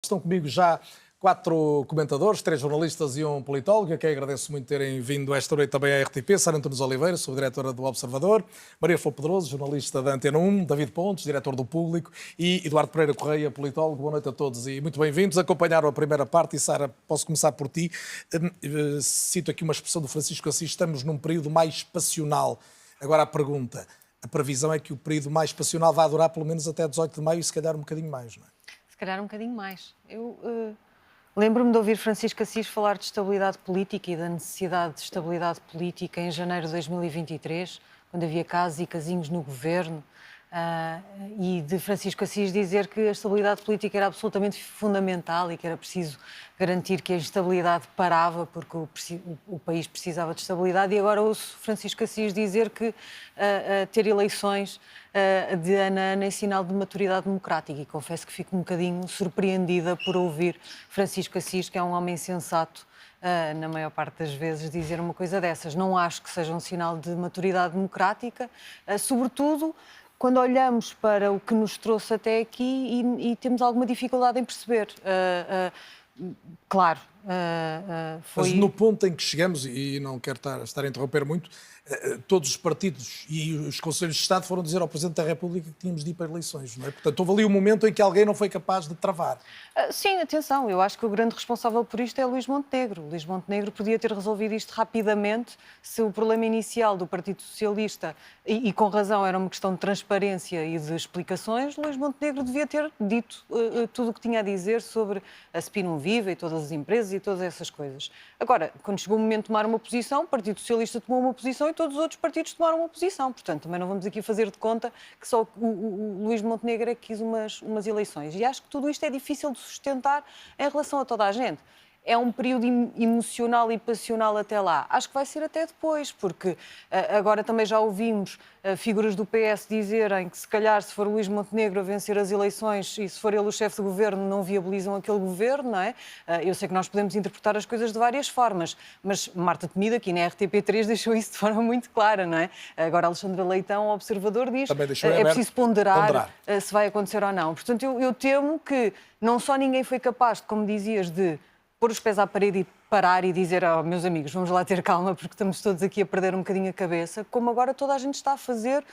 Estão comigo já 4 comentadores, 3 jornalistas e um politólogo, a quem agradeço muito terem vindo esta noite também à RTP. Sara Antunes Oliveira, subdiretora do Observador, Maria Flor Pedroso, jornalista da Antena 1, David Pontes, diretor do Público, e Eduardo Pereira Correia, politólogo. Boa noite a todos e muito bem-vindos. Acompanharam a primeira parte e, Sara, posso começar por ti. Cito aqui uma expressão do Francisco Assis: estamos num período mais passional. Agora a pergunta: a previsão é que o período mais passional vai durar pelo menos até 18 de maio e se calhar um bocadinho mais, não é? Se calhar um bocadinho mais. Eu lembro-me de ouvir Francisco Assis falar de estabilidade política e da necessidade de estabilidade política em janeiro de 2023, quando havia casos e casinhos no governo, e de Francisco Assis dizer que a estabilidade política era absolutamente fundamental e que era preciso garantir que a instabilidade parava porque o país precisava de estabilidade. E agora ouço Francisco Assis dizer que ter eleições de ano a ano é sinal de maturidade democrática, e confesso que fico um bocadinho surpreendida por ouvir Francisco Assis, que é um homem sensato, na maior parte das vezes, dizer uma coisa dessas. Não acho que seja um sinal de maturidade democrática, sobretudo quando olhamos para o que nos trouxe até aqui e temos alguma dificuldade em perceber. Claro, foi... Mas no ponto em que chegamos, e não quero estar a interromper muito, todos os partidos e os Conselhos de Estado foram dizer ao Presidente da República que tínhamos de ir para eleições, não é? Portanto, houve ali um momento em que alguém não foi capaz de travar. Sim, atenção, eu acho que o grande responsável por isto é Luís Montenegro. Luís Montenegro podia ter resolvido isto rapidamente se o problema inicial do Partido Socialista, e com razão, era uma questão de transparência e de explicações. Luís Montenegro devia ter dito tudo o que tinha a dizer sobre a Spin Viva e todas as empresas e todas essas coisas. Agora, quando chegou o momento de tomar uma posição, o Partido Socialista tomou uma posição e todos os outros partidos tomaram uma posição. Portanto, também não vamos aqui fazer de conta que só o Luís Montenegro é que quis umas eleições. E acho que tudo isto é difícil de sustentar em relação a toda a gente. É um período emocional e passional até lá. Acho que vai ser até depois, porque agora também já ouvimos figuras do PS dizerem que, se calhar, se for o Luís Montenegro a vencer as eleições e se for ele o chefe de governo, não viabilizam aquele governo, não é? Eu sei que nós podemos interpretar as coisas de várias formas, mas Marta Temido, aqui na RTP3, deixou isso de forma muito clara, não é? Agora Alexandra Leitão, observador, diz que é preciso ponderar se vai acontecer ou não. Portanto, eu temo que não só ninguém foi capaz, como dizias, de pôr os pés à parede e parar e dizer: meus amigos, vamos lá ter calma porque estamos todos aqui a perder um bocadinho a cabeça, como agora toda a gente está a fazer,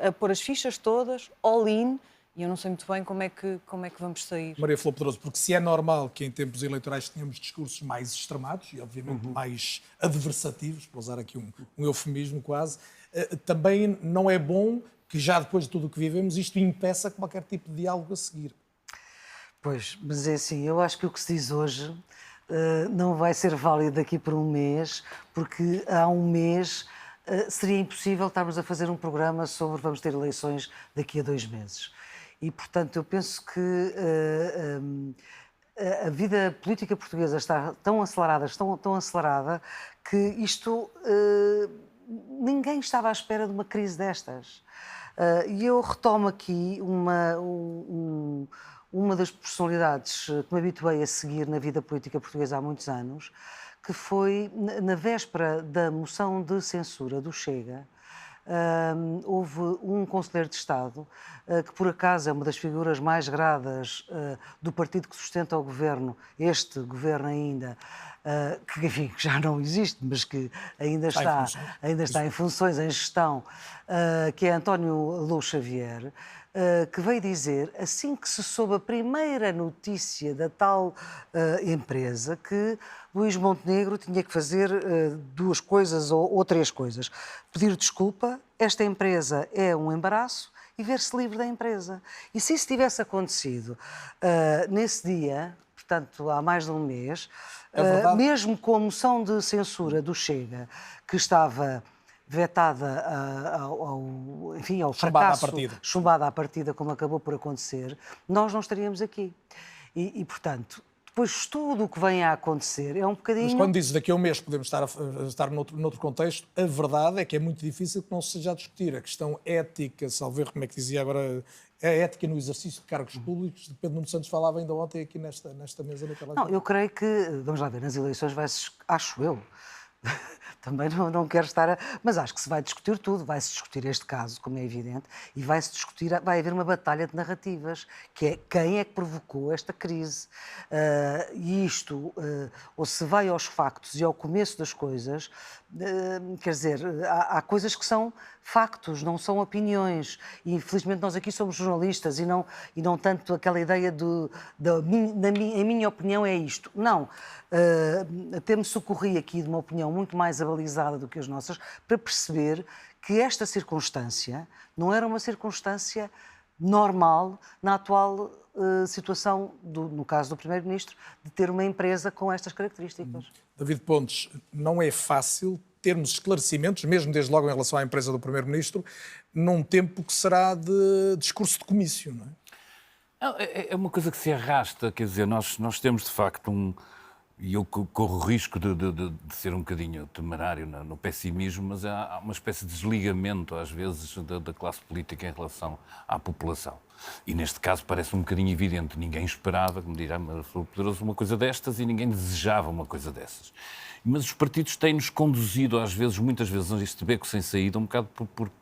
a pôr as fichas todas, all in, e eu não sei muito bem como é que vamos sair. Maria Flor Pedroso, porque se é normal que em tempos eleitorais tenhamos discursos mais extremados e obviamente mais adversativos, para usar aqui um eufemismo quase, também não é bom que já depois de tudo o que vivemos isto impeça qualquer tipo de diálogo a seguir. Pois, mas é assim, eu acho que o que se diz hoje não vai ser válido daqui por um mês, porque há um mês seria impossível estarmos a fazer um programa sobre vamos ter eleições daqui a 2 meses. E, portanto, eu penso que a vida política portuguesa está tão acelerada, tão acelerada, que isto... ninguém estava à espera de uma crise destas. E eu retomo aqui uma das personalidades que me habituei a seguir na vida política portuguesa há muitos anos, que foi, na véspera da moção de censura do Chega, houve um conselheiro de Estado, que por acaso é uma das figuras mais gradas do partido que sustenta o governo, este governo ainda, que enfim, que já não existe, mas que ainda está em funções, em gestão, que é António Lou Xavier, que veio dizer, assim que se soube a primeira notícia da tal empresa, que Luís Montenegro tinha que fazer 2 coisas ou 3 coisas. Pedir desculpa, esta empresa é um embaraço, e ver-se livre da empresa. E se isso tivesse acontecido nesse dia, portanto há mais de um mês, mesmo com a moção de censura do Chega, que estava vetada ao fracasso, chumbada à partida, como acabou por acontecer, nós não estaríamos aqui. E portanto, depois tudo o que vem a acontecer é um bocadinho... Mas quando dizes daqui a um mês podemos estar noutro contexto, a verdade é que é muito difícil que não se seja a discutir. A questão ética, salvo erro, como é que dizia agora, a ética no exercício de cargos públicos, de Pedro Nuno Santos falava ainda ontem aqui nesta mesa. Não, eu creio que, vamos lá ver, nas eleições vai-se, acho eu, Também não quero estar a... Mas acho que se vai discutir tudo. Vai-se discutir este caso, como é evidente, e vai-se discutir... Vai haver uma batalha de narrativas, que é quem é que provocou esta crise. E isto, ou se vai aos factos e ao começo das coisas, quer dizer, há coisas que são factos, não são opiniões. E, infelizmente, nós aqui somos jornalistas e não tanto aquela ideia em minha opinião é isto. Não. Até me socorri aqui de uma opinião muito mais abalizada do que as nossas para perceber que esta circunstância não era uma circunstância normal na atual situação, no caso do Primeiro-Ministro, de ter uma empresa com estas características. David Pontes, não é fácil termos esclarecimentos, mesmo desde logo em relação à empresa do Primeiro-Ministro, num tempo que será de discurso de comício, não é? É uma coisa que se arrasta, quer dizer, nós temos de facto e eu corro o risco de ser um bocadinho temerário no pessimismo, mas há uma espécie de desligamento, às vezes, da classe política em relação à população. E neste caso parece um bocadinho evidente. Ninguém esperava, como dirá Marcelo Pedroso, uma coisa destas e ninguém desejava uma coisa dessas. Mas os partidos têm-nos conduzido, às vezes, muitas vezes, a este beco sem saída, um bocado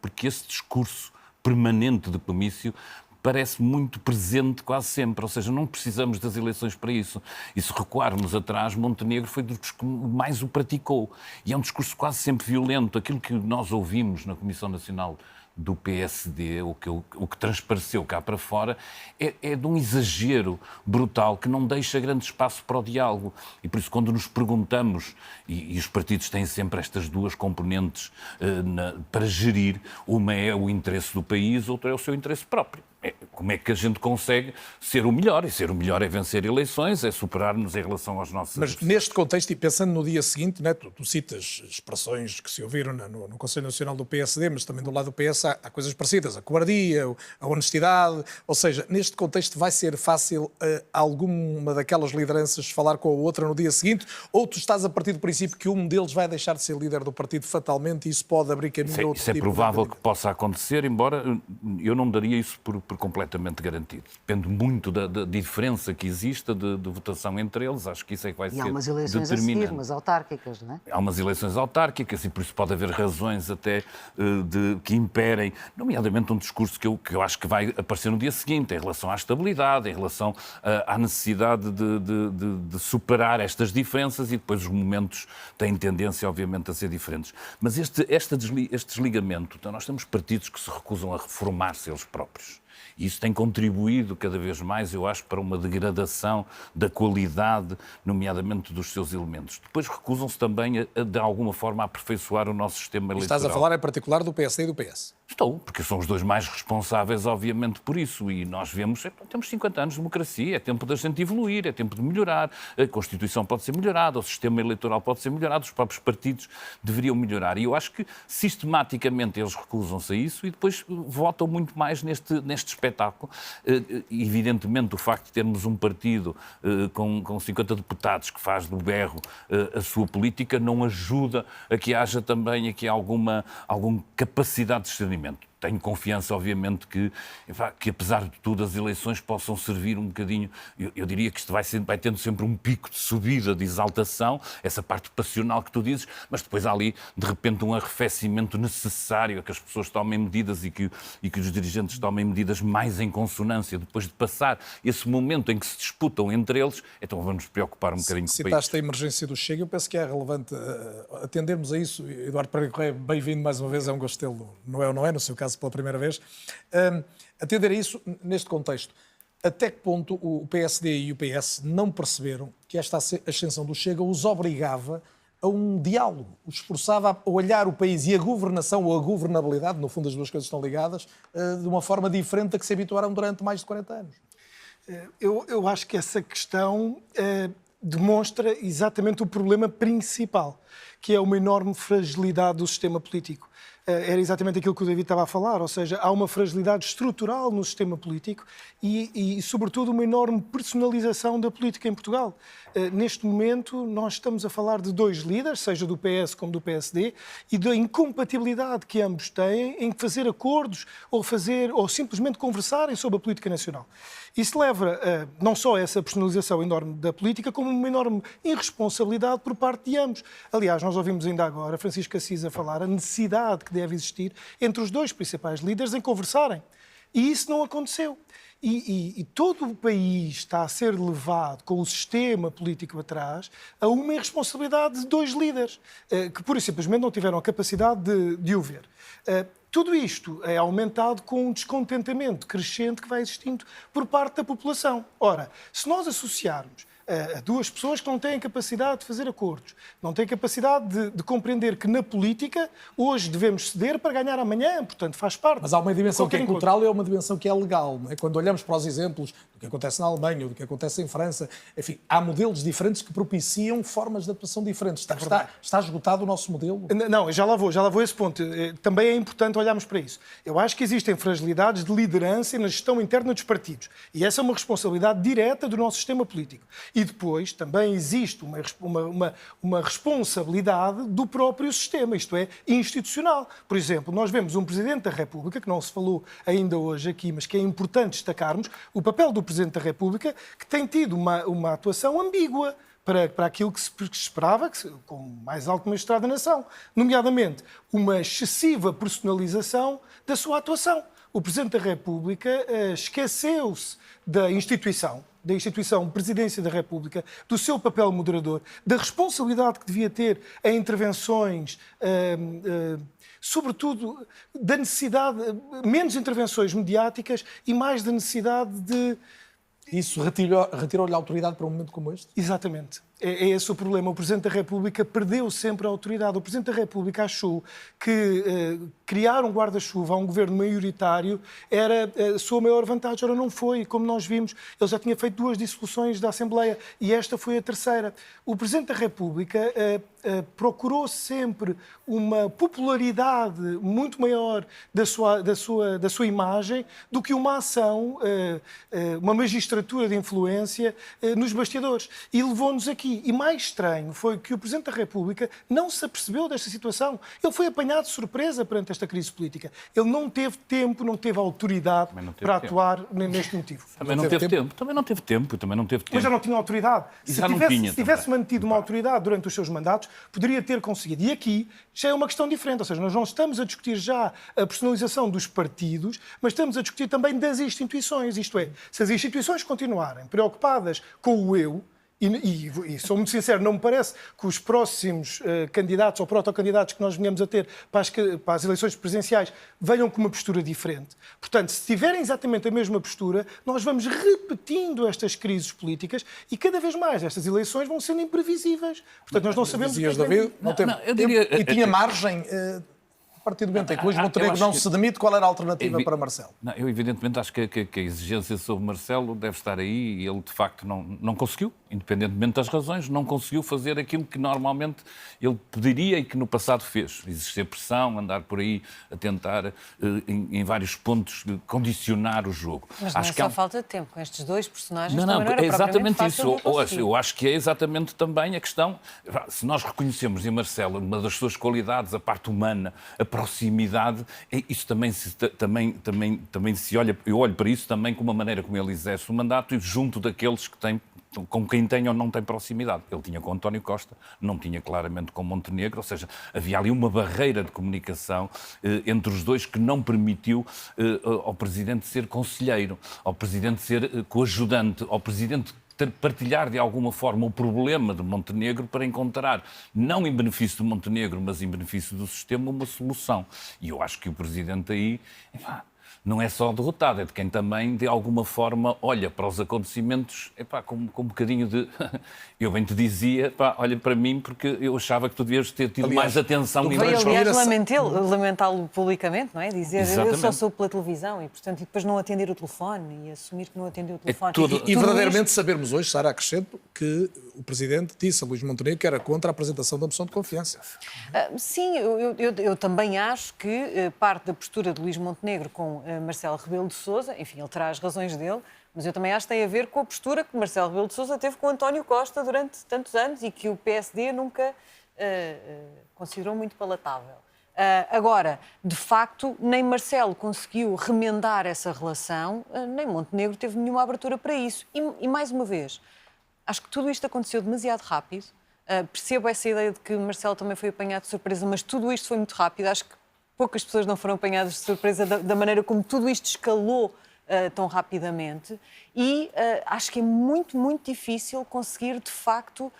porque esse discurso permanente de comício parece muito presente quase sempre, ou seja, não precisamos das eleições para isso. E se recuarmos atrás, Montenegro foi dos que mais o praticou. E é um discurso quase sempre violento. Aquilo que nós ouvimos na Comissão Nacional do PSD, o que transpareceu cá para fora, é de um exagero brutal que não deixa grande espaço para o diálogo. E por isso, quando nos perguntamos, e os partidos têm sempre estas duas componentes para gerir, uma é o interesse do país, outra é o seu interesse próprio. Como é que a gente consegue ser o melhor? E ser o melhor é vencer eleições, é superar-nos em relação aos nossos... Mas neste contexto, e pensando no dia seguinte, né, tu citas expressões que se ouviram no Conselho Nacional do PSD, mas também do lado do PS há coisas parecidas, a cobardia, a honestidade, ou seja, neste contexto vai ser fácil alguma daquelas lideranças falar com a outra no dia seguinte, ou tu estás a partir do princípio que um deles vai deixar de ser líder do partido fatalmente e isso pode abrir caminho a outro tipo? Isso é provável que possa acontecer, embora eu não daria isso por completamente garantido. Depende muito da diferença que exista de votação entre eles. Acho que isso é que vai ser determinante. E há umas eleições a seguir, umas autárquicas, não é? Há umas eleições autárquicas e por isso pode haver razões até que imperem, nomeadamente um discurso que eu acho que vai aparecer no dia seguinte, em relação à estabilidade, em relação à necessidade de superar estas diferenças e depois os momentos têm tendência, obviamente, a ser diferentes. Mas este desligamento, então nós temos partidos que se recusam a reformar-se eles próprios. E isso tem contribuído cada vez mais, eu acho, para uma degradação da qualidade, nomeadamente dos seus elementos. Depois recusam-se também, de alguma forma, a aperfeiçoar o nosso sistema eleitoral. Estás a falar em particular do PSD e do PS? Estou, porque são os dois mais responsáveis, obviamente, por isso. E nós vemos, temos 50 anos de democracia, é tempo da gente evoluir, é tempo de melhorar. A Constituição pode ser melhorada, o sistema eleitoral pode ser melhorado, os próprios partidos deveriam melhorar. E eu acho que, sistematicamente, eles recusam-se a isso e depois votam muito mais neste espetáculo. Evidentemente, o facto de termos um partido com 50 deputados que faz do berro a sua política não ajuda a que haja também aqui alguma capacidade de discernimento. Tenho confiança, obviamente, que apesar de tudo as eleições possam servir um bocadinho, eu diria que isto vai tendo sempre um pico de subida, de exaltação, essa parte passional que tu dizes, mas depois há ali, de repente, um arrefecimento necessário a que as pessoas tomem medidas e que os dirigentes tomem medidas mais em consonância, depois de passar esse momento em que se disputam entre eles, então vamos nos preocupar um bocadinho com o país. Citaste a emergência do Chega, eu penso que é relevante atendermos a isso. Eduardo Pereira Correia, bem-vindo mais uma vez, é um gosto tê-lo, não é ou não é, no seu caso pela primeira vez, atender a isso neste contexto. Até que ponto o PSD e o PS não perceberam que esta ascensão do Chega os obrigava a um diálogo, os esforçava a olhar o país e a governação ou a governabilidade, no fundo as duas coisas estão ligadas, de uma forma diferente da que se habituaram durante mais de 40 anos? Eu acho que essa questão demonstra exatamente o problema principal, que é uma enorme fragilidade do sistema político. Era exatamente aquilo que o David estava a falar, ou seja, há uma fragilidade estrutural no sistema político e sobretudo, uma enorme personalização da política em Portugal. Neste momento, nós estamos a falar de dois líderes, seja do PS como do PSD, e da incompatibilidade que ambos têm em fazer acordos ou simplesmente conversarem sobre a política nacional. Isso leva não só a essa personalização enorme da política, como uma enorme irresponsabilidade por parte de ambos. Aliás, nós ouvimos ainda agora Francisco Assis a falar a necessidade que deve existir entre os dois principais líderes em conversarem. E isso não aconteceu. E todo o país está a ser levado, com o sistema político atrás, a uma irresponsabilidade de dois líderes, que pura e simplesmente não tiveram a capacidade de o ver. Tudo isto é aumentado com um descontentamento crescente que vai existindo por parte da população. Ora, se nós associarmos a duas pessoas que não têm capacidade de fazer acordos, não têm capacidade de compreender que na política hoje devemos ceder para ganhar amanhã, portanto faz parte. Mas há uma dimensão que é qualquer cultural e há uma dimensão que é legal. Não é? Quando olhamos para os exemplos do que acontece na Alemanha ou do que acontece em França, enfim, há modelos diferentes que propiciam formas de atuação diferentes. Está esgotado o nosso modelo? Não, já lá vou a esse ponto. Também é importante olharmos para isso. Eu acho que existem fragilidades de liderança e na gestão interna dos partidos. E essa é uma responsabilidade direta do nosso sistema político. E depois também existe uma responsabilidade do próprio sistema, isto é, institucional. Por exemplo, nós vemos um Presidente da República, que não se falou ainda hoje aqui, mas que é importante destacarmos, o papel do Presidente da República, que tem tido uma atuação ambígua para aquilo que se esperava, com mais alto magistrado da nação, nomeadamente uma excessiva personalização da sua atuação. O Presidente da República esqueceu-se da instituição Presidência da República, do seu papel moderador, da responsabilidade que devia ter em intervenções, sobretudo da necessidade, menos intervenções mediáticas e mais da necessidade de... Isso retirou-lhe a autoridade para um momento como este? Exatamente. É esse o problema. O Presidente da República perdeu sempre a autoridade. O Presidente da República achou que criar um guarda-chuva a um governo maioritário era a sua maior vantagem. Ora, não foi. Como nós vimos, ele já tinha feito 2 dissoluções da Assembleia e esta foi a terceira. O Presidente da República procurou sempre uma popularidade muito maior da sua imagem do que uma ação, uma magistratura de influência nos bastidores. E levou-nos aqui. E mais estranho foi que o Presidente da República não se apercebeu desta situação. Ele foi apanhado de surpresa perante esta crise política. Ele não teve tempo, não teve autoridade para atuar neste motivo. Também não teve tempo. Mas já não tinha autoridade. Se tivesse mantido uma Claro. autoridade durante os seus mandatos, poderia ter conseguido. E aqui já é uma questão diferente. Ou seja, nós não estamos a discutir já a personalização dos partidos, mas estamos a discutir também das instituições. Isto é, se as instituições continuarem preocupadas com o eu, e sou muito sincero, não me parece que os próximos candidatos ou protocandidatos que nós venhamos a ter para as eleições presidenciais venham com uma postura diferente. Portanto, se tiverem exatamente a mesma postura, nós vamos repetindo estas crises políticas e cada vez mais estas eleições vão sendo imprevisíveis. Portanto, nós não sabemos... Dizias, David, não teve tempo e tinha margem... A partir do momento em que Luís Montenegro não se demite, qual era a alternativa para Marcelo? Não, eu evidentemente acho que a exigência sobre Marcelo deve estar aí e ele de facto não conseguiu, independentemente das razões, não conseguiu fazer aquilo que normalmente ele poderia e que no passado fez. Exercer pressão, andar por aí a tentar em vários pontos condicionar o jogo. Mas não acho é que só falta de tempo. Com estes 2 personagens não, também não era é exatamente fácil isso. Eu acho que é exatamente também a questão. Se nós reconhecemos em Marcelo uma das suas qualidades, a parte humana, a proximidade, isso também se olha. Eu olho para isso também como a maneira como ele exerce o mandato e junto daqueles que têm, com quem tem ou não tem proximidade. Ele tinha com António Costa, não tinha claramente com Montenegro, ou seja, havia ali uma barreira de comunicação entre os dois que não permitiu ao Presidente ser conselheiro, ao Presidente ser coadjudante, ao Presidente partilhar de alguma forma o problema de Montenegro para encontrar, não em benefício de Montenegro, mas em benefício do sistema, uma solução. E eu acho que o Presidente aí... não é só derrotado, é de quem também, de alguma forma, olha para os acontecimentos com um bocadinho de... Eu bem te dizia, olha para mim, porque eu achava que tu devias ter tido mais atenção. Veio, aliás, lamentá-lo publicamente, não é? Dizer, Exatamente. eu só sou pela televisão e, portanto, e depois não atender o telefone e assumir que não atendeu o telefone. E verdadeiramente sabermos hoje, Sara, acrescento, que o Presidente disse a Luís Montenegro que era contra a apresentação da moção de confiança. Sim, eu também acho que parte da postura de Luís Montenegro com Marcelo Rebelo de Sousa, enfim, ele terá as razões dele, mas eu também acho que tem a ver com a postura que Marcelo Rebelo de Sousa teve com António Costa durante tantos anos e que o PSD nunca considerou muito palatável. Agora, de facto, nem Marcelo conseguiu remendar essa relação, nem Montenegro teve nenhuma abertura para isso. E mais uma vez, acho que tudo isto aconteceu demasiado rápido. Percebo essa ideia de que Marcelo também foi apanhado de surpresa, mas tudo isto foi muito rápido. Acho que poucas pessoas não foram apanhadas de surpresa da maneira como tudo isto escalou tão rapidamente. E acho que é muito, muito difícil conseguir, de facto,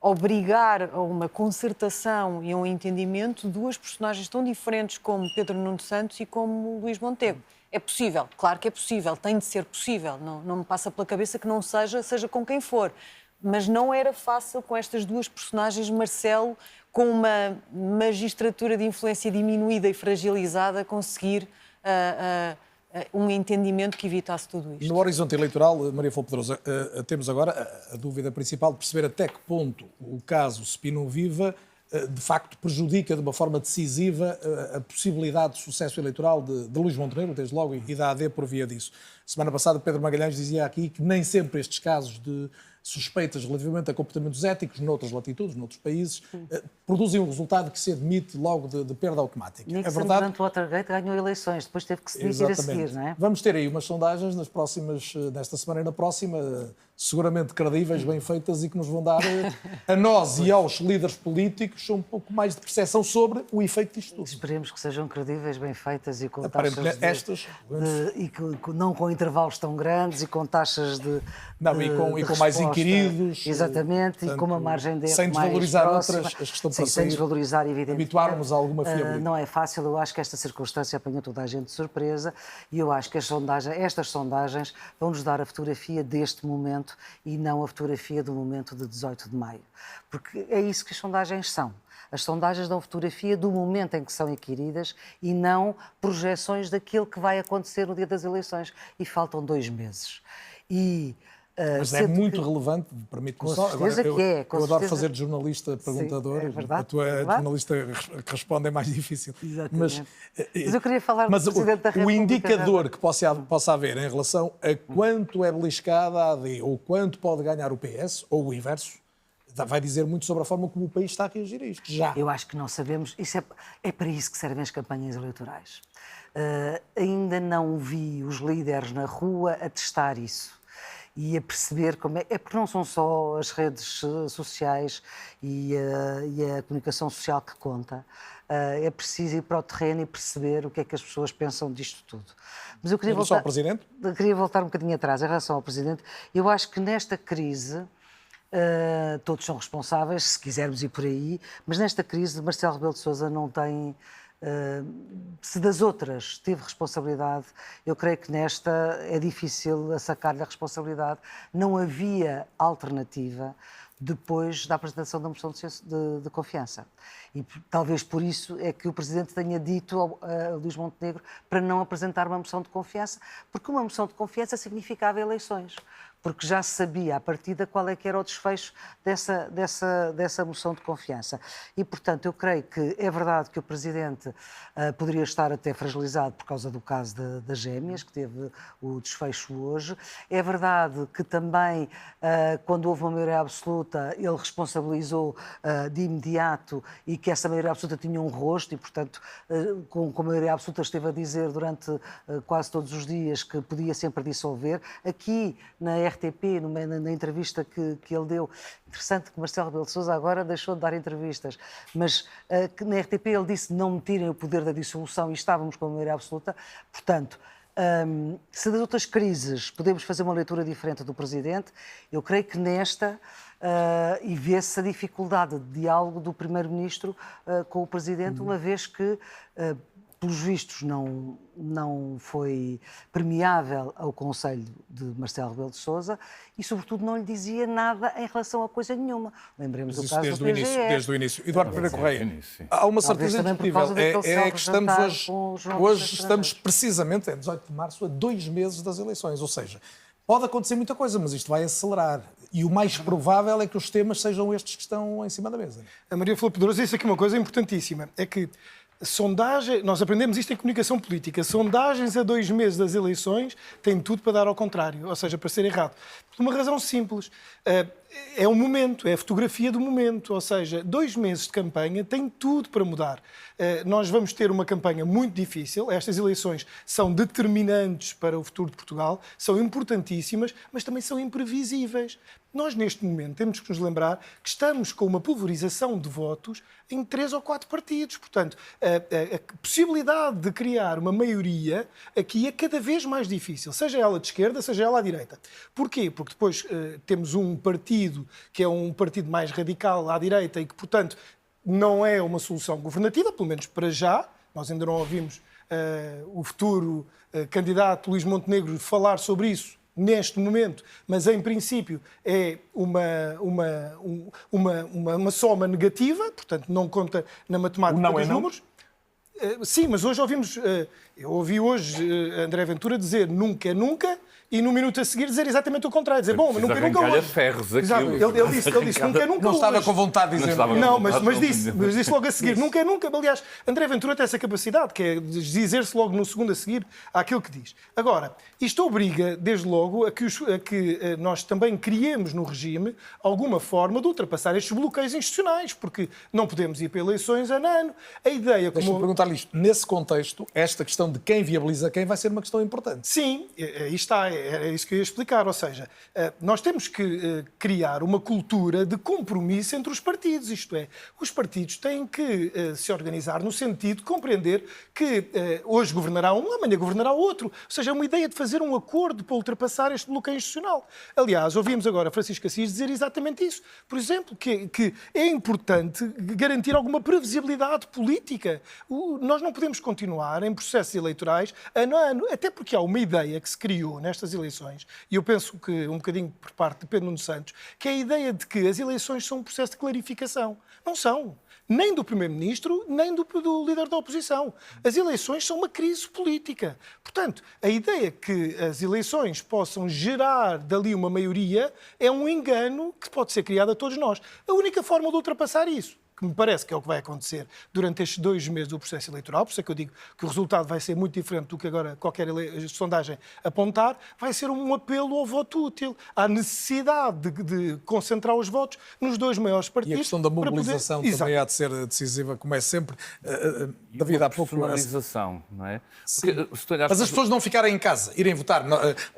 obrigar a uma concertação e a um entendimento duas personagens tão diferentes como Pedro Nuno Santos e como Luís Montenegro. É possível, claro que é possível, tem de ser possível. Não me passa pela cabeça que não seja com quem for. Mas não era fácil com estas duas personagens, Marcelo, com uma magistratura de influência diminuída e fragilizada, conseguir um entendimento que evitasse tudo isto. No horizonte eleitoral, Maria Flor Pedroso, temos agora a dúvida principal de perceber até que ponto o caso Spino Viva de facto prejudica de uma forma decisiva a possibilidade de sucesso eleitoral de Luís Montenegro, desde logo, e da AD por via disso. Semana passada, Pedro Magalhães dizia aqui que nem sempre estes casos de suspeitas relativamente a comportamentos éticos noutras latitudes, noutros países, produzem um resultado que se admite logo de perda automática. Nixon, É verdade. durante o Watergate, ganhou eleições, depois teve que se demitir a seguir, não é? Vamos ter aí umas sondagens nesta semana e na próxima, seguramente credíveis, bem feitas e que nos vão dar a nós e aos líderes políticos um pouco mais de percepção sobre o efeito disto tudo. Esperemos que sejam credíveis, bem feitas e com Aparentemente, taxas não com intervalos tão grandes e com taxas de com mais inquiridos. Exatamente, portanto, e com uma margem de erro sem mais desvalorizar próxima. outras, as que estão Sim, para sem sair. desvalorizar, evidentemente. Habituarmos a alguma fiabilidade. Não é fácil, eu acho que esta circunstância apanha toda a gente de surpresa e eu acho que estas sondagens vão-nos dar a fotografia deste momento e não a fotografia do momento de 18 de maio. Porque é isso que as sondagens são. As sondagens dão fotografia do momento em que são inquiridas e não projeções daquilo que vai acontecer no dia das eleições. E faltam 2 meses. Mas é muito relevante, permite-me só. Com certeza que é. Eu adoro fazer de jornalista perguntador. Sim, é verdade, a tua jornalista que responde é mais difícil. Exatamente. Mas eu queria falar do Presidente da República. O indicador que possa haver em relação a quanto é beliscada a AD ou quanto pode ganhar o PS, ou o inverso, vai dizer muito sobre a forma como o país está a reagir a isto. Já. Eu acho que não sabemos. Isso é para isso que servem as campanhas eleitorais. Ainda não vi os líderes na rua a testar isso e a perceber como é porque não são só as redes sociais e a comunicação social que conta. É preciso ir para o terreno e perceber o que é que as pessoas pensam disto tudo. Mas eu queria voltar ao Presidente? Queria voltar um bocadinho atrás em relação ao Presidente. Eu acho que nesta crise todos são responsáveis, se quisermos ir por aí, mas nesta crise Marcelo Rebelo de Sousa não tem... se das outras teve responsabilidade, eu creio que nesta é difícil sacar-lhe a responsabilidade. Não havia alternativa depois da apresentação da moção de confiança. E talvez por isso é que o Presidente tenha dito a Luís Montenegro para não apresentar uma moção de confiança, porque uma moção de confiança significava eleições. Porque já se sabia à partida qual é que era o desfecho dessa moção de confiança. E, portanto, eu creio que é verdade que o Presidente poderia estar até fragilizado por causa do caso das gêmeas, que teve o desfecho hoje. É verdade que também, quando houve uma maioria absoluta, ele responsabilizou de imediato e que essa maioria absoluta tinha um rosto e, portanto, com a maioria absoluta esteve a dizer durante quase todos os dias que podia sempre dissolver. Aqui, na RTP, na entrevista que ele deu, interessante que Marcelo Rebelo de Sousa agora deixou de dar entrevistas, mas que na RTP ele disse não me tirem o poder da dissolução e estávamos com a maioria absoluta. Portanto, se das outras crises podemos fazer uma leitura diferente do Presidente, eu creio que nesta, e vê-se a dificuldade de diálogo do Primeiro-Ministro com o Presidente, uma vez que, pelos vistos, não foi permeável ao Conselho de Marcelo Rebelo de Sousa e, sobretudo, não lhe dizia nada em relação a coisa nenhuma. Lembremos do caso do PGE. Desde o início. Eduardo Pereira Correia, há uma certeza indiscutível. É que estamos hoje estamos precisamente, é 18 de março, a 2 meses das eleições. Ou seja, pode acontecer muita coisa, mas isto vai acelerar. E o mais provável é que os temas sejam estes que estão em cima da mesa. A Maria Flor Pedroso disse aqui uma coisa importantíssima. É que nós aprendemos isto em comunicação política. Sondagens a 2 meses das eleições têm tudo para dar ao contrário, ou seja, para ser errado. Por uma razão simples. é o momento, é a fotografia do momento, ou seja, 2 meses de campanha tem tudo para mudar. Nós vamos ter uma campanha muito difícil, estas eleições são determinantes para o futuro de Portugal, são importantíssimas, mas também são imprevisíveis. Nós, neste momento, temos que nos lembrar que estamos com uma pulverização de votos em 3 ou 4 partidos. Portanto, a possibilidade de criar uma maioria aqui é cada vez mais difícil, seja ela de esquerda, seja ela à direita. Porquê? Porque depois temos um partido que é um partido mais radical à direita e que, portanto, não é uma solução governativa, pelo menos para já. Nós ainda não ouvimos o futuro candidato Luís Montenegro falar sobre isso neste momento, mas em princípio é uma soma negativa, portanto não conta na matemática dos números. Sim, mas hoje ouvimos, eu ouvi hoje André Ventura dizer nunca, nunca, e no minuto a seguir dizer exatamente o contrário, dizer, bom, mas nunca, nunca hoje. Ferros Exato. Ele disse nunca, nunca Não estava hoje. com vontade de dizer. Não, mas disse logo a seguir, nunca, nunca. Aliás, André Ventura tem essa capacidade, que é dizer-se logo no segundo a seguir àquilo que diz. Agora, isto obriga, desde logo, a que nós também criemos no regime alguma forma de ultrapassar estes bloqueios institucionais, porque não podemos ir para eleições ano a ano. A ideia, Deixa-me perguntar-lhe isto. Nesse contexto, esta questão de quem viabiliza quem vai ser uma questão importante. Sim, aí está, é isso que eu ia explicar. Ou seja, nós temos que criar uma cultura de compromisso entre os partidos. Isto é, os partidos têm que se organizar no sentido de compreender que hoje governará um, amanhã governará outro. Ou seja, é uma ideia de fazer um acordo para ultrapassar este bloqueio institucional. Aliás, ouvimos agora Francisco Assis dizer exatamente isso. Por exemplo, que é importante garantir alguma previsibilidade política. Nós não podemos continuar em processos eleitorais ano a ano, até porque há uma ideia que se criou nestas eleições, e eu penso que um bocadinho por parte de Pedro Nuno Santos, que é a ideia de que as eleições são um processo de clarificação. Não são. Nem do Primeiro-Ministro, nem do líder da oposição. As eleições são uma crise política. Portanto, a ideia que as eleições possam gerar dali uma maioria é um engano que pode ser criado a todos nós. A única forma de ultrapassar isso, que me parece que é o que vai acontecer durante estes 2 meses do processo eleitoral, por isso é que eu digo que o resultado vai ser muito diferente do que agora qualquer sondagem apontar, vai ser um apelo ao voto útil, à necessidade de concentrar os votos nos 2 maiores partidos. E a questão da mobilização também há de ser decisiva, como é sempre. David, há pouco. Personalização, não é? Mas as pessoas não ficarem em casa, irem votar.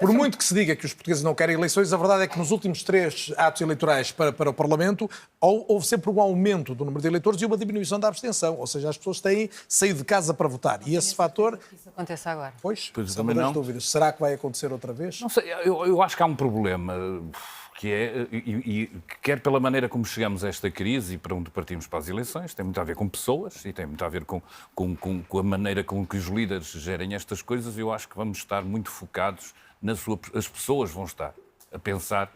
Por muito que se diga que os portugueses não querem eleições, a verdade é que nos últimos 3 atos eleitorais para o Parlamento houve sempre um aumento do número de eleitores e uma diminuição da abstenção. Ou seja, as pessoas têm saído de casa para votar. E esse fator... Isso acontece agora. Pois, também não. dúvidas. Será que vai acontecer outra vez? Não sei, eu acho que há um problema que é, e quer pela maneira como chegamos a esta crise e para onde partimos para as eleições, tem muito a ver com pessoas e tem muito a ver com a maneira com que os líderes gerem estas coisas. Eu acho que vamos estar muito focados as pessoas vão estar a pensar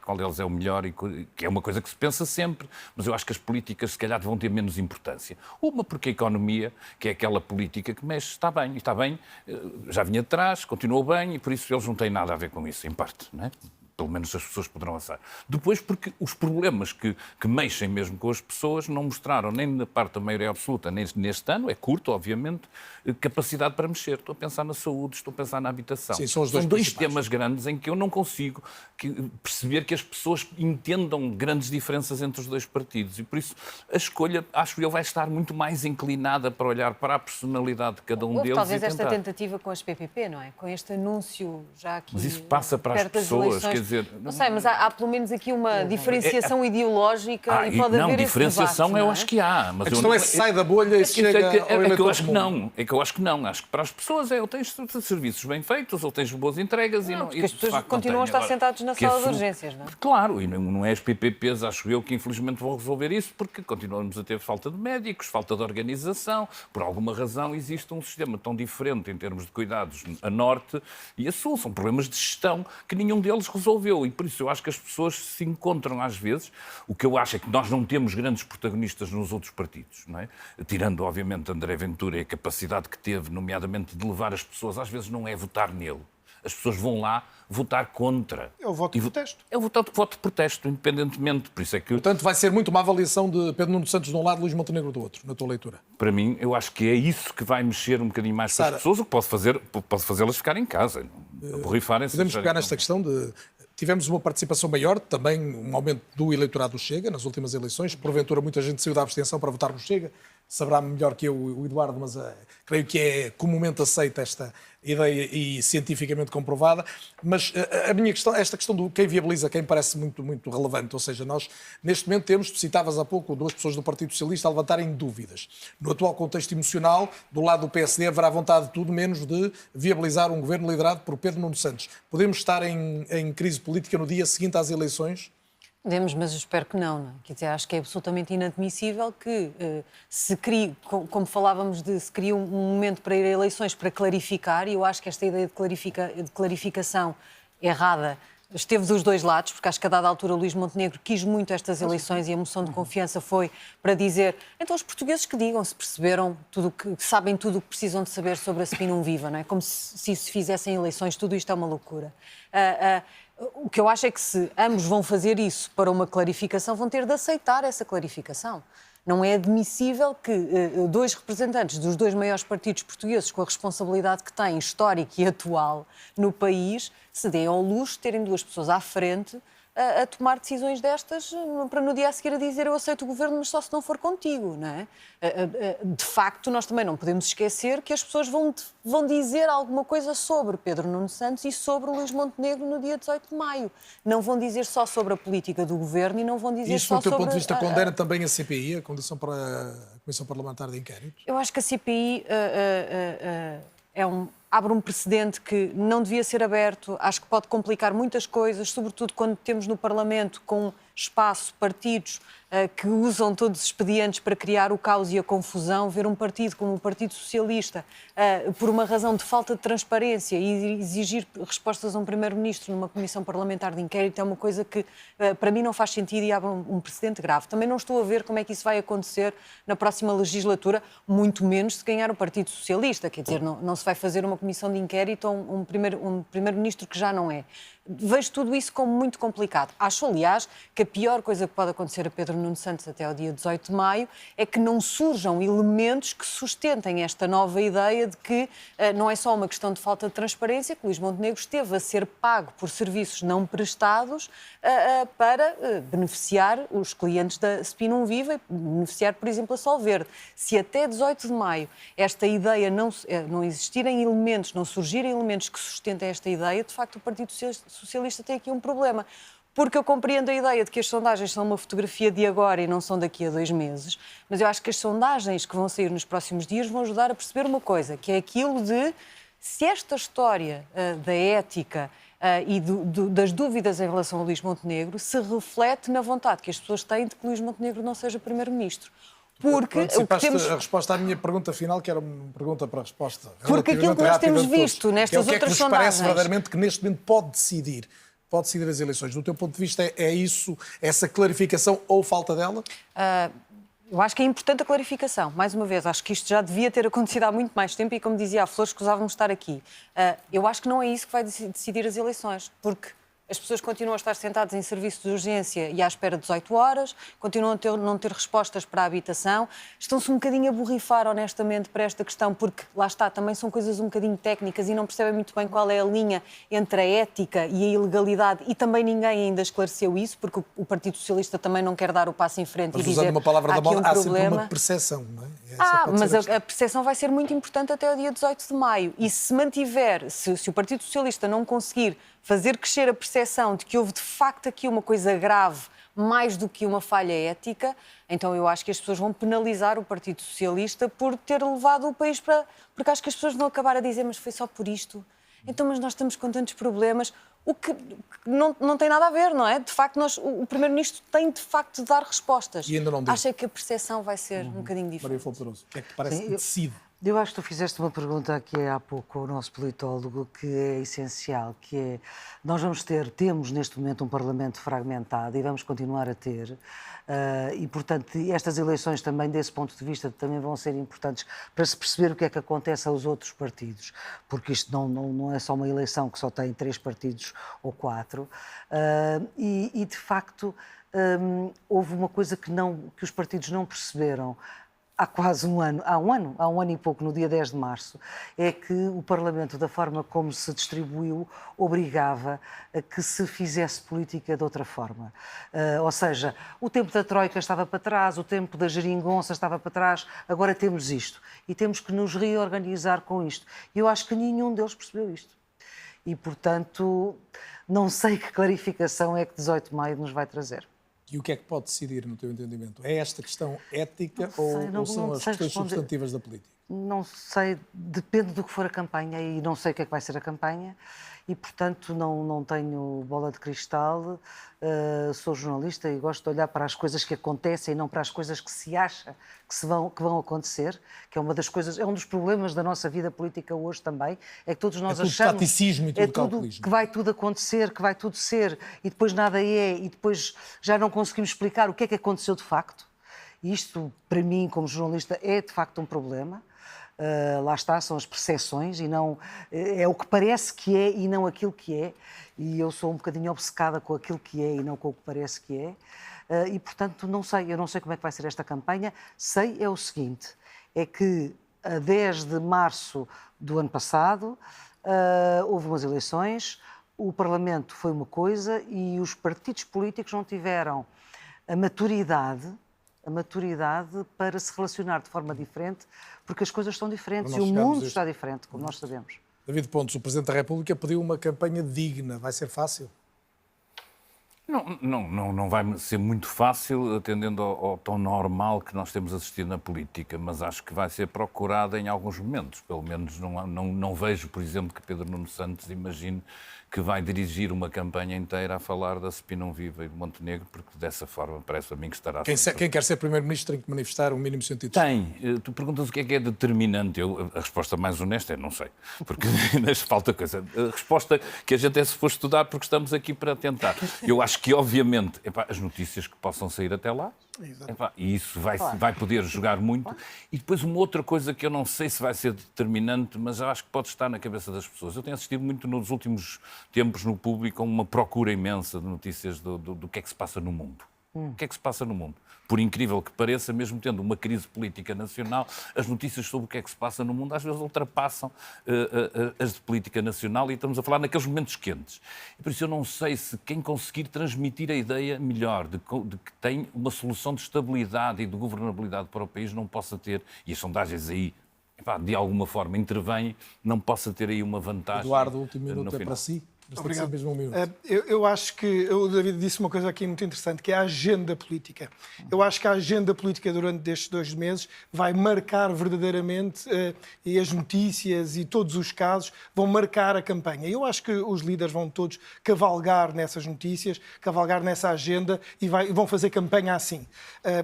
qual deles é o melhor, e que é uma coisa que se pensa sempre, mas eu acho que as políticas se calhar vão ter menos importância. Uma porque a economia, que é aquela política que mexe, está bem, já vinha de trás, continuou bem, e por isso eles não têm nada a ver com isso, em parte, não é? Pelo menos as pessoas poderão assar. Depois, porque os problemas que mexem mesmo com as pessoas não mostraram, nem na parte da maioria absoluta, nem neste ano, é curto, obviamente, capacidade para mexer. Estou a pensar na saúde, estou a pensar na habitação. Sim, são dois temas grandes em que eu não consigo perceber que as pessoas entendam grandes diferenças entre os 2 partidos. E por isso a escolha, acho eu, vai estar muito mais inclinada para olhar para a personalidade de cada um deles. Talvez e tentar. esta tentativa com as PPP, não é? Com este anúncio já aqui. Mas isso passa para as pessoas, quer dizer... Não sei, mas há pelo menos aqui uma diferenciação ideológica e pode haver diferenciação esse debate, eu acho que há. Mas a questão é se sai da bolha e se chega ao eleitor eu acho que não. É que eu acho que não. Acho que para as pessoas ou tens serviços bem feitos ou tens boas entregas não, e não. Porque as pessoas continuam a estar sentados na sala de urgências, não é? Claro, e não é as PPPs, acho eu, que infelizmente vão resolver isso, porque continuamos a ter falta de médicos, falta de organização. Por alguma razão existe um sistema tão diferente em termos de cuidados a norte e a sul. São problemas de gestão que nenhum deles resolveu. E por isso eu acho que as pessoas se encontram às vezes. O que eu acho é que nós não temos grandes protagonistas nos outros partidos, não é? Tirando, obviamente, André Ventura e a capacidade que teve, nomeadamente, de levar as pessoas, às vezes não é votar nele. As pessoas vão lá votar contra. É o voto de protesto. É o voto de protesto, independentemente. Por isso é que Portanto, vai ser muito uma avaliação de Pedro Nuno Santos de um lado e Luís Montenegro do outro, na tua leitura. Para mim, eu acho que é isso que vai mexer um bocadinho mais com as pessoas, o que pode fazê-las ficar em casa, borrifarem-se. Podemos pegar nesta questão de tivemos uma participação maior, também um aumento do eleitorado do Chega nas últimas eleições. Porventura, muita gente saiu da abstenção para votar no Chega. Saberá melhor que eu o Eduardo, mas creio que é comumente aceita esta ideia e cientificamente comprovada. Mas a minha questão, esta questão do quem viabiliza quem, parece muito, muito relevante. Ou seja, nós neste momento temos, citavas há pouco, 2 pessoas do Partido Socialista a levantarem dúvidas. No atual contexto emocional, do lado do PSD haverá vontade de tudo menos de viabilizar um governo liderado por Pedro Nuno Santos. Podemos estar em crise política no dia seguinte às eleições? Podemos, mas eu espero que não, não é? Quer dizer, acho que é absolutamente inadmissível que se crie, como falávamos, se crie um momento para ir a eleições para clarificar, e eu acho que esta ideia de clarificação errada esteve dos dois lados, porque acho que a dada altura o Luís Montenegro quis muito estas eleições e a moção de confiança foi para dizer, então os portugueses que digam se perceberam tudo que sabem tudo o que precisam de saber sobre a Spin Viva, não é? Como se fizessem eleições, tudo isto é uma loucura. O que eu acho é que se ambos vão fazer isso para uma clarificação, vão ter de aceitar essa clarificação. Não é admissível que 2 representantes dos 2 maiores partidos portugueses, com a responsabilidade que têm histórica e atual no país, se deem ao luxo de terem 2 pessoas à frente a tomar decisões destas para no dia a seguir a dizer eu aceito o governo, mas só se não for contigo, não é? De facto, nós também não podemos esquecer que as pessoas vão dizer alguma coisa sobre Pedro Nuno Santos e sobre o Luís Montenegro no dia 18 de maio. Não vão dizer só sobre a política do governo e não vão dizer Isso, só do teu sobre... ponto de vista, condena também a CPI, a Condição para a Comissão Parlamentar de Inquérito? Eu acho que a CPI abre um precedente que não devia ser aberto, acho que pode complicar muitas coisas, sobretudo quando temos no Parlamento com espaço partidos que usam todos os expedientes para criar o caos e a confusão. Ver um partido como o Partido Socialista, por uma razão de falta de transparência e exigir respostas a um Primeiro-Ministro numa Comissão Parlamentar de Inquérito é uma coisa que para mim não faz sentido e abre um precedente grave. Também não estou a ver como é que isso vai acontecer na próxima legislatura, muito menos se ganhar o Partido Socialista. Quer dizer, não se vai fazer uma Comissão de Inquérito a um Primeiro-Ministro que já não é. Vejo tudo isso como muito complicado. Acho, aliás, que a pior coisa que pode acontecer a Pedro Nuno Santos até ao dia 18 de maio é que não surjam elementos que sustentem esta nova ideia de que não é só uma questão de falta de transparência, que Luís Montenegro esteve a ser pago por serviços não prestados para beneficiar os clientes da Spin Viva e beneficiar, por exemplo, a Solverde. Se até 18 de maio esta ideia não existirem elementos, não surgirem elementos que sustentem esta ideia, de facto o Partido Socialista tem aqui um problema. Porque eu compreendo a ideia de que as sondagens são uma fotografia de agora e não são daqui a 2 meses, mas eu acho que as sondagens que vão sair nos próximos dias vão ajudar a perceber uma coisa, que é aquilo de se esta história da ética e das dúvidas em relação a Luís Montenegro se reflete na vontade que as pessoas têm de que Luís Montenegro não seja Primeiro-Ministro. Porque o que temos... a resposta à minha pergunta final, que era uma pergunta para a resposta. Porque aquilo que nós temos visto nestas outras sondagens... O que é que vos parece verdadeiramente que neste momento pode decidir as eleições? Do teu ponto de vista, é isso, essa clarificação ou falta dela? Eu acho que é importante a clarificação. Mais uma vez, acho que isto já devia ter acontecido há muito mais tempo e, como dizia a Flores, escusávamos estar aqui. Eu acho que não é isso que vai decidir as eleições, porque as pessoas continuam a estar sentadas em serviço de urgência e à espera de 18 horas, continuam a não ter respostas para a habitação, estão-se um bocadinho a borrifar, honestamente, para esta questão, porque, lá está, também são coisas um bocadinho técnicas e não percebem muito bem qual é a linha entre a ética e a ilegalidade, e também ninguém ainda esclareceu isso, porque o Partido Socialista também não quer dar o passo em frente. Mas e dizer, usando uma palavra da moda, há sempre problema. uma percepção, não é? Mas a percepção vai ser muito importante até o dia 18 de maio. E se mantiver, se o Partido Socialista não conseguir fazer crescer a percepção de que houve de facto aqui uma coisa grave, mais do que uma falha ética, então eu acho que as pessoas vão penalizar o Partido Socialista por ter levado o país para... Porque acho que as pessoas vão acabar a dizer, mas foi só por isto. Então, mas nós estamos com tantos problemas, o que não tem nada a ver, não é? De facto, o Primeiro-Ministro tem de facto de dar respostas. E ainda não disse. Acho que a percepção vai ser um bocadinho diferente. Maria Flores, o que é que te parece que decide? Eu acho que tu fizeste uma pergunta aqui há pouco ao nosso politólogo que é essencial, que é, nós temos neste momento um Parlamento fragmentado e vamos continuar a ter, e portanto estas eleições também desse ponto de vista também vão ser importantes para se perceber o que é que acontece aos outros partidos, porque isto não é só uma eleição que só tem 3 partidos ou 4, e de facto houve uma coisa que os partidos não perceberam há quase um ano, há um ano e pouco, no dia 10 de março, é que o Parlamento, da forma como se distribuiu, obrigava a que se fizesse política de outra forma. Ou seja, o tempo da Troika estava para trás, o tempo da geringonça estava para trás, agora temos isto. E temos que nos reorganizar com isto. E eu acho que nenhum deles percebeu isto. E, portanto, não sei que clarificação é que 18 de maio nos vai trazer. E o que é que pode decidir, no teu entendimento? É esta questão ética ou são as questões substantivas da política? Não sei, depende do que for a campanha e não sei o que é que vai ser a campanha e, portanto, não tenho bola de cristal, sou jornalista e gosto de olhar para as coisas que acontecem e não para as coisas que se acha que vão acontecer, que é uma das coisas, é um dos problemas da nossa vida política hoje também, é que todos nós achamos... taticismo e tudo calculismo. Que vai tudo acontecer, que vai tudo ser e depois nada é e depois já não conseguimos explicar o que é que aconteceu de facto. E isto, para mim, como jornalista, é de facto um problema. Lá está, são as percepções e não é o que parece que é e não aquilo que é. E eu sou um bocadinho obcecada com aquilo que é e não com o que parece que é. E, portanto, eu não sei como é que vai ser esta campanha. Sei é o seguinte, é que a 10 de março do ano passado houve umas eleições, o Parlamento foi uma coisa e os partidos políticos não tiveram a maturidade para se relacionar de forma diferente, porque as coisas estão diferentes e o mundo está diferente, como nós sabemos. David Pontes, o Presidente da República pediu uma campanha digna. Vai ser fácil? Não vai ser muito fácil, atendendo ao tom normal que nós temos assistido na política, mas acho que vai ser procurada em alguns momentos. Pelo menos não vejo, por exemplo, que Pedro Nuno Santos imagine que vai dirigir uma campanha inteira a falar da Spinão Viva e de Montenegro, porque dessa forma parece a mim que estará... Quem quer ser Primeiro-Ministro tem que manifestar um mínimo sentido. Tem. Tu perguntas o que é determinante. A resposta mais honesta é não sei, porque falta coisa. A resposta que a gente é suposto estudar porque estamos aqui para tentar. Eu acho que, obviamente, as notícias que possam sair até lá, e isso vai poder jogar muito. E depois uma outra coisa que eu não sei se vai ser determinante, mas eu acho que pode estar na cabeça das pessoas. Eu tenho assistido muito nos últimos tempos no público a uma procura imensa de notícias do que é que se passa no mundo. O que é que se passa no mundo? Por incrível que pareça, mesmo tendo uma crise política nacional, as notícias sobre o que é que se passa no mundo às vezes ultrapassam as de política nacional e estamos a falar naqueles momentos quentes. E por isso eu não sei se quem conseguir transmitir a ideia melhor de que tem uma solução de estabilidade e de governabilidade para o país não possa ter, e as sondagens aí de alguma forma intervêm, não possa ter aí uma vantagem. Eduardo, o último minuto é para si. Obrigado. Eu acho que o David disse uma coisa aqui muito interessante, que é a agenda política. Eu acho que a agenda política durante estes 2 meses vai marcar verdadeiramente, e as notícias e todos os casos vão marcar a campanha. Eu acho que os líderes vão todos cavalgar nessas notícias, cavalgar nessa agenda e vão fazer campanha assim.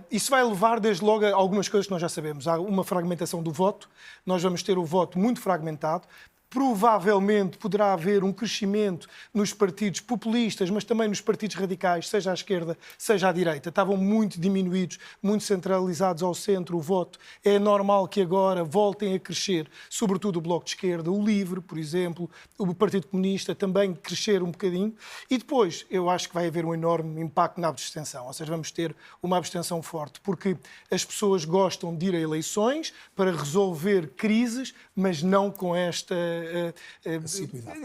Isso vai levar desde logo a algumas coisas que nós já sabemos. Há uma fragmentação do voto, nós vamos ter o voto muito fragmentado. Provavelmente poderá haver um crescimento nos partidos populistas, mas também nos partidos radicais, seja à esquerda, seja à direita. Estavam muito diminuídos, muito centralizados ao centro, o voto. É normal que agora voltem a crescer, sobretudo o Bloco de Esquerda, o LIVRE, por exemplo, o Partido Comunista também crescer um bocadinho. E depois, eu acho que vai haver um enorme impacto na abstenção, ou seja, vamos ter uma abstenção forte, porque as pessoas gostam de ir a eleições para resolver crises, mas não com esta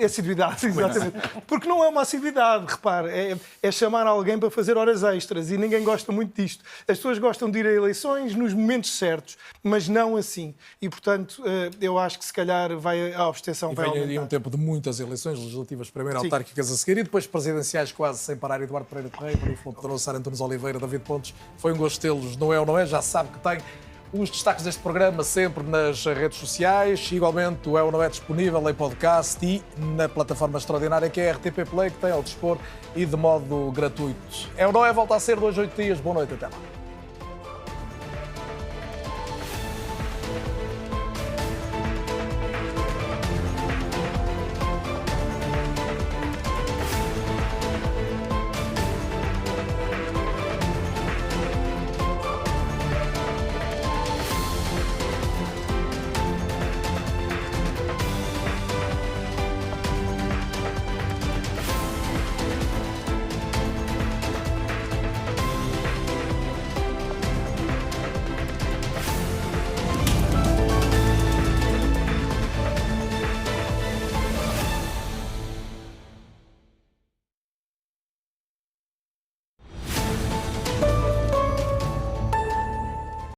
assiduidade, exatamente. Porque não é uma assiduidade, repare, é chamar alguém para fazer horas extras e ninguém gosta muito disto. As pessoas gostam de ir a eleições nos momentos certos, mas não assim. E, portanto, eu acho que se calhar a abstenção vai aumentar. E vem aí um tempo de muitas eleições legislativas, primeiro autárquicas a seguir e depois presidenciais quase sem parar. Eduardo Pereira Correia, Maria Flor Pedroso, Sara Antunes Oliveira, David Pontes. Foi um gosto tê-los, não é ou não é? Já sabe que tem os destaques deste programa sempre nas redes sociais, igualmente o É ou Não É disponível em podcast e na plataforma extraordinária que é a RTP Play, que tem ao dispor e de modo gratuito. É ou Não É volta a ser 2 a 8 dias. Boa noite, até lá.